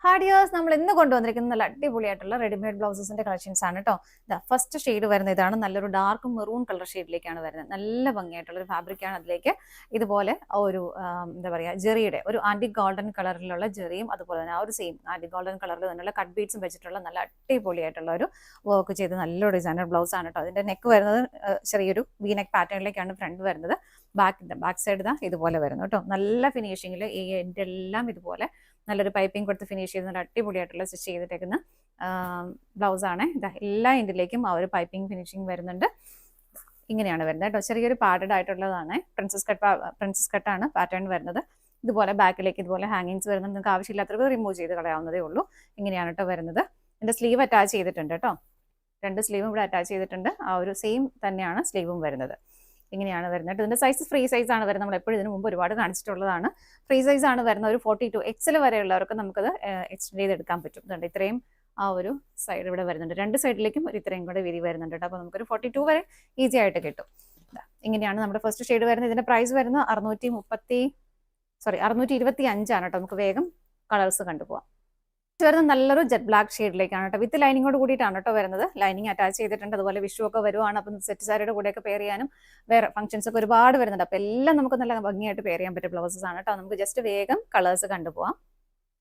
ഹാഡിയേഴ്സ് നമ്മൾ ഇന്ന് കൊണ്ടുവന്നിരിക്കുന്ന നല്ല അടിപൊളിയായിട്ടുള്ള റെഡിമെയ്ഡ് ബ്ലൗസസിന്റെ കളക്ഷൻസ് ആണ് കേട്ടോ. ഫസ്റ്റ് ഷെയ്ഡ് വരുന്ന ഇതാണ്, നല്ലൊരു ഡാർക്ക് മെറൂൺ കളർ ഷെയ്ഡിലേക്കാണ് വരുന്നത്. നല്ല ഭംഗിയായിട്ടുള്ള ഒരു ഫാബ്രിക് ആണ്. അതിലേക്ക് ഇതുപോലെ ഒരു എന്താ പറയുക, ജെറിയുടെ ഒരു ആന്റി ഗോൾഡൻ കളറിലുള്ള ജെറിയും അതുപോലെ തന്നെ ആ ഒരു സെയിം ആന്റി ഗോൾഡൻ കളറിൽ തന്നെയുള്ള കട്ട് ബീഡ്സും വെച്ചിട്ടുള്ള നല്ല അടിപൊളിയായിട്ടുള്ള ഒരു വർക്ക് ചെയ്ത് നല്ലൊരു ഡിസൈനർ ബ്ലൗസ് ആണ് കേട്ടോ. അതിന്റെ നെക്ക് വരുന്നത് ചെറിയൊരു വി നെക്ക് പാറ്റേണിലേക്കാണ് ഫ്രണ്ട് വരുന്നത്. ബാക്ക് സൈഡ് ഇതുപോലെ വരുന്നു കേട്ടോ. നല്ല ഫിനിഷിങ്ങിൽ ഈ എൻ്റെ എല്ലാം ഇതുപോലെ നല്ലൊരു പൈപ്പിംഗ് കൊടുത്ത് ഫിനിഷ് ചെയ്ത് നല്ല അടിപൊളിയായിട്ടുള്ള സ്റ്റിച്ച് ചെയ്തിട്ടേക്കുന്ന ബ്ലൗസ് ആണ്. എല്ലാ എൻഡിലേക്കും ആ ഒരു പൈപ്പിംഗ് ഫിനിഷിങ് വരുന്നുണ്ട്. ഇങ്ങനെയാണ് വരുന്നത് കേട്ടോ. ചെറിയൊരു പാഡഡ് ആയിട്ടുള്ളതാണ്. പ്രിൻസസ് കട്ടാണ് പാറ്റേൺ വരുന്നത്. ഇതുപോലെ ബാക്കിലേക്ക് ഇതുപോലെ ഹാങ്ങിങ്സ് വരുന്നത്. നിങ്ങൾക്ക് ആവശ്യമില്ലാത്തവർക്ക് റിമൂവ് ചെയ്ത് കളയാവുന്നതേ ഉള്ളൂ. ഇങ്ങനെയാണ് കേട്ടോ വരുന്നത്. എൻ്റെ സ്ലീവ് അറ്റാച്ച് ചെയ്തിട്ടുണ്ട് കേട്ടോ. 2 സ്ലീവും ഇവിടെ അറ്റാച്ച് ചെയ്തിട്ടുണ്ട്. ആ ഒരു സെയിം തന്നെയാണ് സ്ലീവും വരുന്നത്. ഇങ്ങനെയാണ് വരുന്നത്. ഇതിന്റെ സൈസ് ഫ്രീ സൈസ് ആണ് വരുന്നത്. നമ്മൾ എപ്പോഴും ഇതിന് മുമ്പ് ഒരുപാട് കാണിച്ചിട്ടുള്ളതാണ്. ഫ്രീ സൈസ് ആണ് വരുന്നത്. ഒരു 42 XL വരെയുള്ളവർക്ക് നമുക്കത് എക്സ്റ്റെൻഡ് ചെയ്തെടുക്കാൻ പറ്റും. അതുകൊണ്ട് ഇത്രയും ആ ഒരു സൈഡ് ഇവിടെ വരുന്നുണ്ട്. 2 സൈഡിലേക്കും ഒരു ഇത്രയും കൂടെ വിരി വരുന്നുണ്ട് കേട്ടോ. അപ്പോൾ നമുക്കൊരു 42 വരെ ഈസി ആയിട്ട് കിട്ടും. ഇങ്ങനെയാണ് നമ്മുടെ ഫസ്റ്റ് ഷെയ്ഡ് വരുന്നത്. ഇതിന്റെ പ്രൈസ് വരുന്നത് 625 ആണ് കേട്ടോ. നമുക്ക് വേഗം കളേഴ്സ് കണ്ടുപോകാം. വരുന്നത് നല്ലൊരു ജെറ്റ് ബ്ലാക്ക് ഷെയ്ഡിലേക്കാണ് കേട്ടോ. വിത്ത് ലൈനിങ്ങോട് കൂടിയിട്ടാണ് കേട്ടോ വരുന്നത്. ലൈനിങ് അറ്റാച്ച് ചെയ്തിട്ടുണ്ട്. അതുപോലെ വിഷു ഒക്കെ വരുവാണ്. അപ്പം സെറ്റ് സാരിയുടെ കൂടെയൊക്കെ പെയർ ചെയ്യാനും വേറെ ഫംഗ്ഷൻസ് ഒക്കെ ഒരുപാട് വരുന്നുണ്ട്. അപ്പം എല്ലാം നമുക്ക് നല്ല ഭംഗിയായിട്ട് പെയർ ചെയ്യാൻ പറ്റിയ ബ്ലൗസസ് ആണ് കേട്ടോ. നമുക്ക് ജസ്റ്റ് വേഗം കളേഴ്സ് കണ്ടുപോകാം.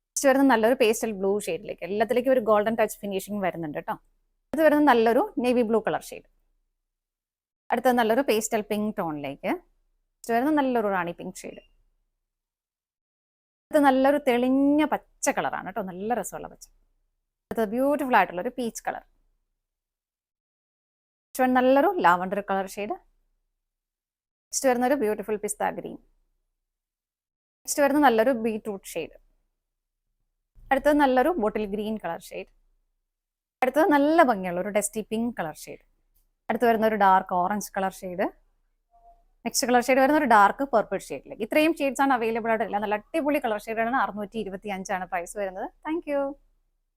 നെക്സ്റ്റ് വരുന്നത് നല്ലൊരു പേസ്റ്റൽ ബ്ലൂ ഷെയ്ഡിലേക്ക്, എല്ലാത്തിലേക്കും ഒരു ഗോൾഡൻ ടച്ച് ഫിനിഷിംഗ് വരുന്നുണ്ട് കേട്ടോ. ഇത് വരുന്നത് നല്ലൊരു നേവി ബ്ലൂ കളർ ഷെയ്ഡ്. അടുത്തത് നല്ലൊരു പേസ്റ്റൽ പിങ്ക് ടോണിലേക്ക്. നെക്സ്റ്റ് വരുന്നത് നല്ലൊരു റാണി പിങ്ക് ഷെയ്ഡ്. ഇത് നല്ലൊരു തെളിഞ്ഞ പച്ച കളറാണ് കേട്ടോ. നല്ല രസമുള്ള പച്ച. അടുത്തത് ബ്യൂട്ടിഫുൾ ആയിട്ടുള്ള ഒരു പീച്ച് കളർ. നല്ലൊരു ലാവണ്ടർ കളർ ഷെയ്ഡ്. നെക്സ്റ്റ് വരുന്ന ഒരു ബ്യൂട്ടിഫുൾ പിസ്ത ഗ്രീൻ. നെക്സ്റ്റ് വരുന്ന നല്ലൊരു ബീട്രൂട്ട് ഷെയ്ഡ്. അടുത്തത് നല്ലൊരു ബോട്ടിൽ ഗ്രീൻ കളർ ഷെയ്ഡ്. അടുത്തത് നല്ല ഭംഗിയുള്ള ഒരു ഡസ്റ്റി പിങ്ക് കളർ ഷെയ്ഡ്. അടുത്ത് വരുന്ന ഒരു dark orange colour shade. Next colour shade വരുന്ന ഒരു ഡാർക്ക് പർപ്പിൾ ഷെയ്ഡിലേക്ക്. ഇത്രയും ഷെയ്ഡ്സ് ആണ് അവൈലബിൾ ആയിട്ടില്ല. നല്ല അടിപൊളി കളർ ഷെയ്ഡാണ്. 625 ആണ് പ്രൈസ് വരുന്നത്. താങ്ക്